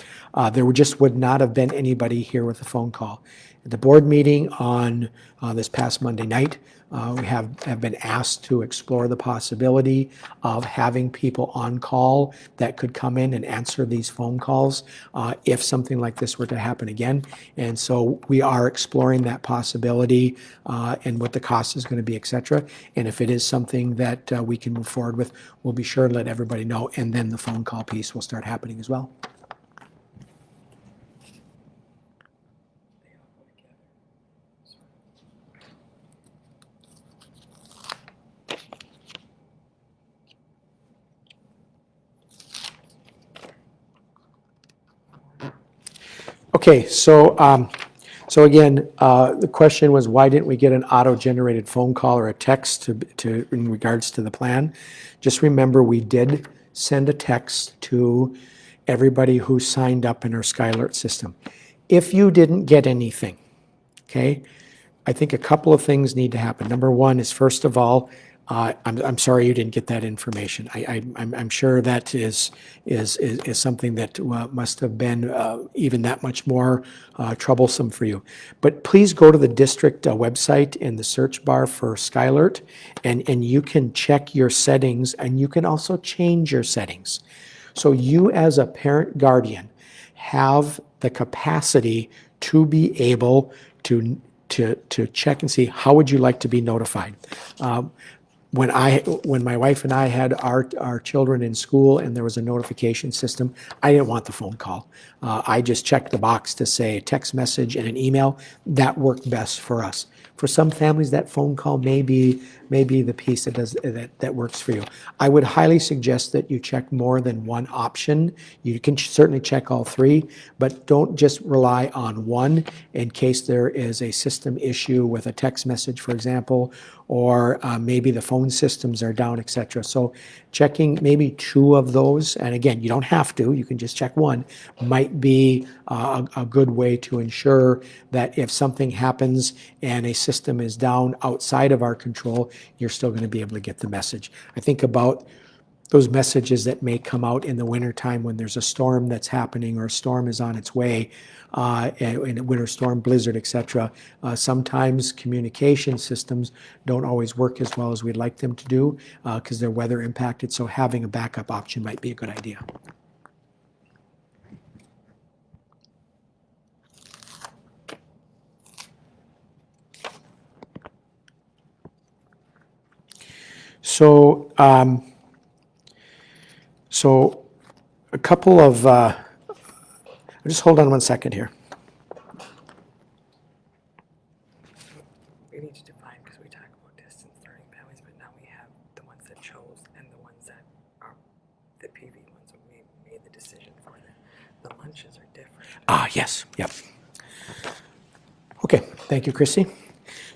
there just would not have been anybody here with a phone call. At the board meeting on this past Monday night, we have been asked to explore the possibility of having people on call that could come in and answer these phone calls if something like this were to happen again. And so we are exploring that possibility and what the cost is going to be, et cetera. And if it is something that we can move forward with, we'll be sure to let everybody know, and then the phone call piece will start happening as well. Okay, so again, the question was, why didn't we get an auto-generated phone call or a text to in regards to the plan? Just remember, we did send a text to everybody who signed up in our SkyAlert system. If you didn't get anything, okay, I think a couple of things need to happen. Number one is, first of all, I'm sorry you didn't get that information. I'm sure that is something that must have been even that much more troublesome for you. But please go to the district website in the search bar for SkyAlert, and you can check your settings, and you can also change your settings. So you, as a parent guardian, have the capacity to be able to check and see how would you like to be notified. When my wife and I had our children in school and there was a notification system, I didn't want the phone call. I just checked the box to say text message and an email. That worked best for us. For some families, that phone call may be the piece that works for you. I would highly suggest that you check more than one option. You can certainly check all three, but don't just rely on one in case there is a system issue with a text message, for example, or maybe the phone systems are down, et cetera. So checking maybe two of those, and again, you don't have to, you can just check one, might be a good way to ensure that if something happens and a system is down outside of our control, you're still going to be able to get the message. I think about those messages that may come out in the wintertime when there's a storm that's happening or a storm is on its way, in a winter storm, blizzard, et cetera. Sometimes communication systems don't always work as well as we'd like them to do because they're weather impacted, so having a backup option might be a good idea. So, a couple of, just hold on one second here. We need to define, because we talk about distance learning families, but now we have the ones that chose and the ones that are the PV ones that we made the decision for them. The lunches are different. Ah, yes, yep. Okay, thank you, Chrissy.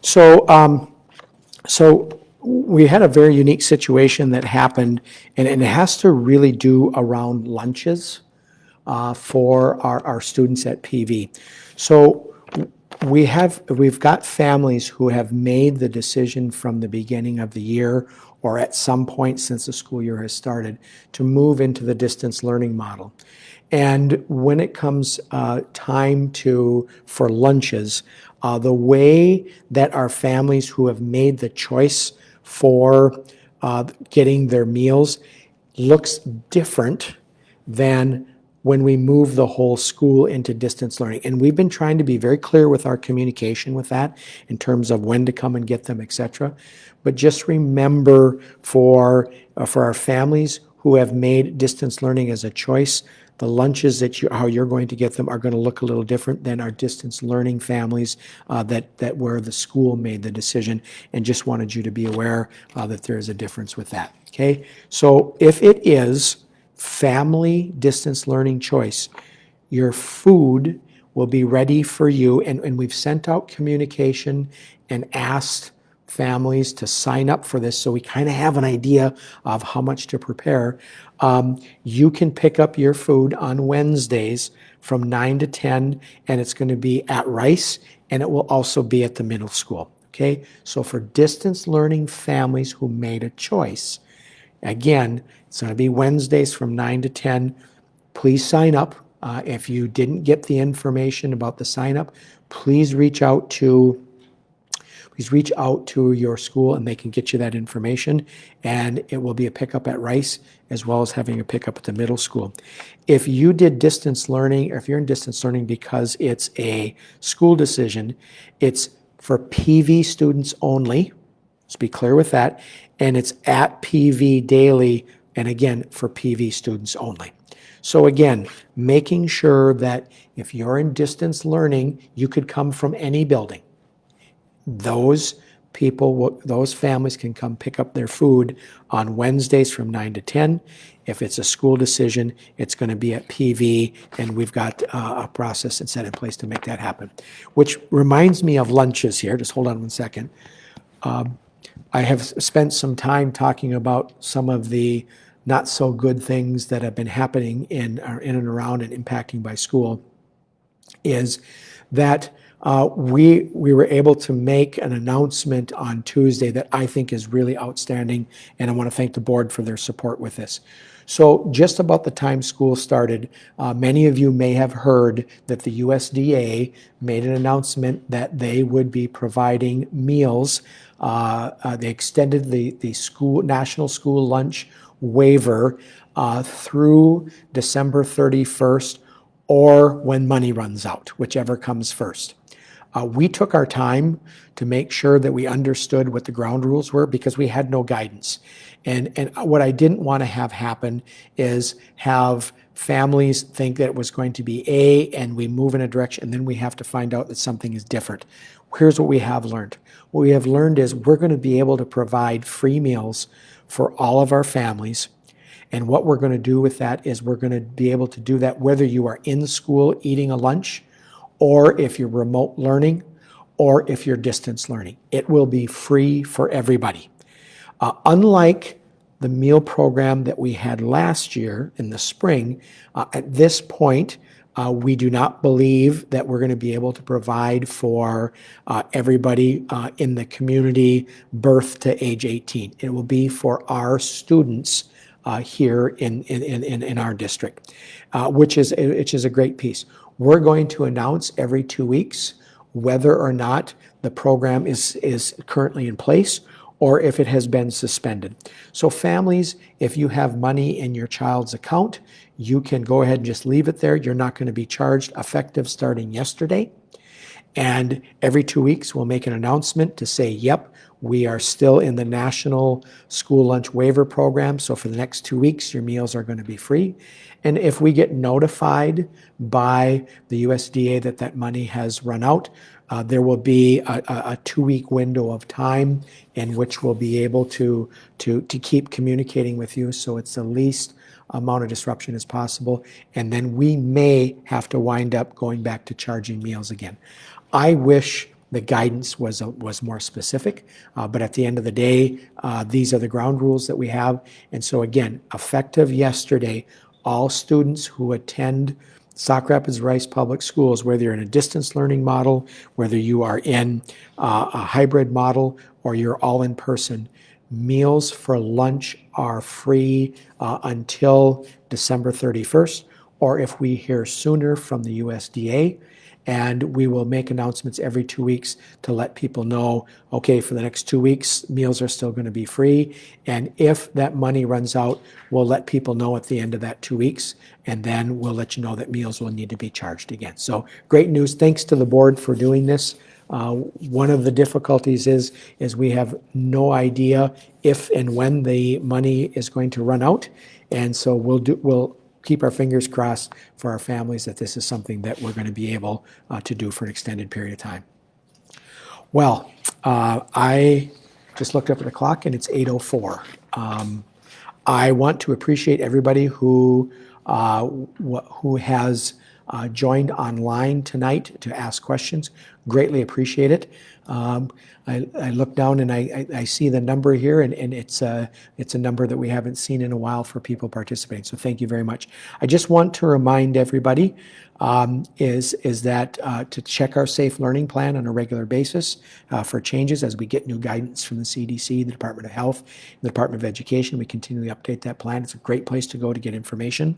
So, we had a very unique situation that happened, and it has to really do around lunches for our students at PV. So we've got families who have made the decision from the beginning of the year or at some point since the school year has started to move into the distance learning model. And when it comes time for lunches, the way that our families who have made the choice for getting their meals looks different than when we move the whole school into distance learning. And we've been trying to be very clear with our communication with that in terms of when to come and get them, etc. But just remember for our families who have made distance learning as a choice, the lunches how you're going to get them are going to look a little different than our distance learning families that where the school made the decision, and just wanted you to be aware that there is a difference with that. Okay, so if it is family distance learning choice, your food will be ready for you, and we've sent out communication and asked families to sign up for this so we kind of have an idea of how much to prepare. You can pick up your food on Wednesdays from 9 to 10, and it's going to be at Rice, and it will also be at the middle school. Okay, so for distance learning families who made a choice, again, it's going to be Wednesdays from 9 to 10. Please sign up. If you didn't get the information about the sign up, please reach out to your school and they can get you that information. And it will be a pickup at Rice as well as having a pickup at the middle school. If you did distance learning, or if you're in distance learning because it's a school decision, it's for PV students only. Let's be clear with that. And it's at PV daily, and again, for PV students only. So again, making sure that if you're in distance learning, you could come from any building. Those families can come pick up their food on Wednesdays from 9 to 10. If it's a school decision, it's going to be at PV, and we've got a process and set in place to make that happen. Which reminds me of lunches here. Just hold on one second. I have spent some time talking about some of the not so good things that have been happening in and around and impacting by school, is that we were able to make an announcement on Tuesday that I think is really outstanding, and I want to thank the board for their support with this. So just about the time school started, many of you may have heard that the USDA made an announcement that they would be providing meals. They extended the national school lunch waiver through December 31st, or when money runs out, whichever comes first. We took our time to make sure that we understood what the ground rules were because we had no guidance. And what I didn't want to have happen is have families think that it was going to be A, and we move in a direction, and then we have to find out that something is different. Here's what we have learned. What we have learned is we're going to be able to provide free meals for all of our families. And what we're going to do with that is we're going to be able to do that whether you are in school eating a lunch, or if you're remote learning, or if you're distance learning. It will be free for everybody. Unlike the meal program that we had last year in the spring, at this point, we do not believe that we're going to be able to provide for everybody in the community birth to age 18. It will be for our students here in our district, which is a great piece. We're going to announce every 2 weeks whether or not the program is currently in place or if it has been suspended. So families, if you have money in your child's account, you can go ahead and just leave it there. You're not going to be charged, effective starting yesterday. And every 2 weeks, we'll make an announcement to say, yep, we are still in the National School Lunch Waiver Program. So for the next 2 weeks, your meals are going to be free. And if we get notified by the USDA that that money has run out, there will be a 2-week window of time in which we'll be able to keep communicating with you so it's the least amount of disruption as possible. And then we may have to wind up going back to charging meals again. I wish the guidance was more specific, but at the end of the day, these are the ground rules that we have. And so again, effective yesterday, all students who attend Sauk Rapids Rice Public Schools, whether you're in a distance learning model, whether you are in a hybrid model, or you're all in person, meals for lunch are free until December 31st. or if we hear sooner from the USDA. And we will make announcements every 2 weeks to let people know, okay, for the next 2 weeks, meals are still going to be free. And if that money runs out, we'll let people know at the end of that 2 weeks, and then we'll let you know that meals will need to be charged again. So great news. Thanks to the board for doing this. One of the difficulties is we have no idea if and when the money is going to run out. And so we'll keep our fingers crossed for our families that this is something that we're going to be able to do for an extended period of time. Well, I just looked up at the clock and it's 8:04. I want to appreciate everybody who has joined online tonight to ask questions. Greatly appreciate it. I look down and I see the number here, and it's a number that we haven't seen in a while for people participating. So thank you very much. I just want to remind everybody is that to check our safe learning plan on a regular basis for changes as we get new guidance from the CDC, the Department of Health, the Department of Education. We continually update that plan. It's a great place to go to get information.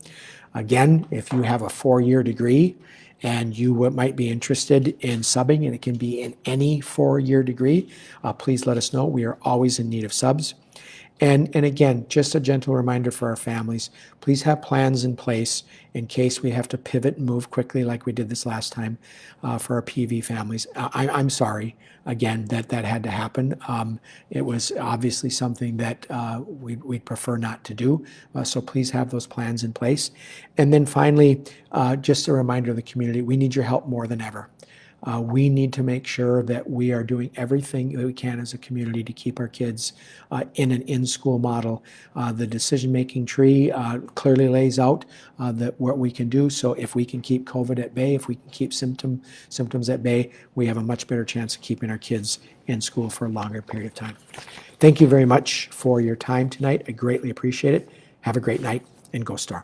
Again, if you have a 4-year degree and you might be interested in subbing, and it can be in any 4-year degree, please let us know. We are always in need of subs. And again, just a gentle reminder for our families, please have plans in place in case we have to pivot and move quickly like we did this last time for our PV families. I'm sorry, again, that had to happen. It was obviously something that we'd prefer not to do, so please have those plans in place. And then finally, just a reminder to the community, we need your help more than ever. We need to make sure that we are doing everything that we can as a community to keep our kids in an in-school model. The decision-making tree clearly lays out what we can do. So if we can keep COVID at bay, if we can keep symptoms at bay, we have a much better chance of keeping our kids in school for a longer period of time. Thank you very much for your time tonight. I greatly appreciate it. Have a great night, and go Storm.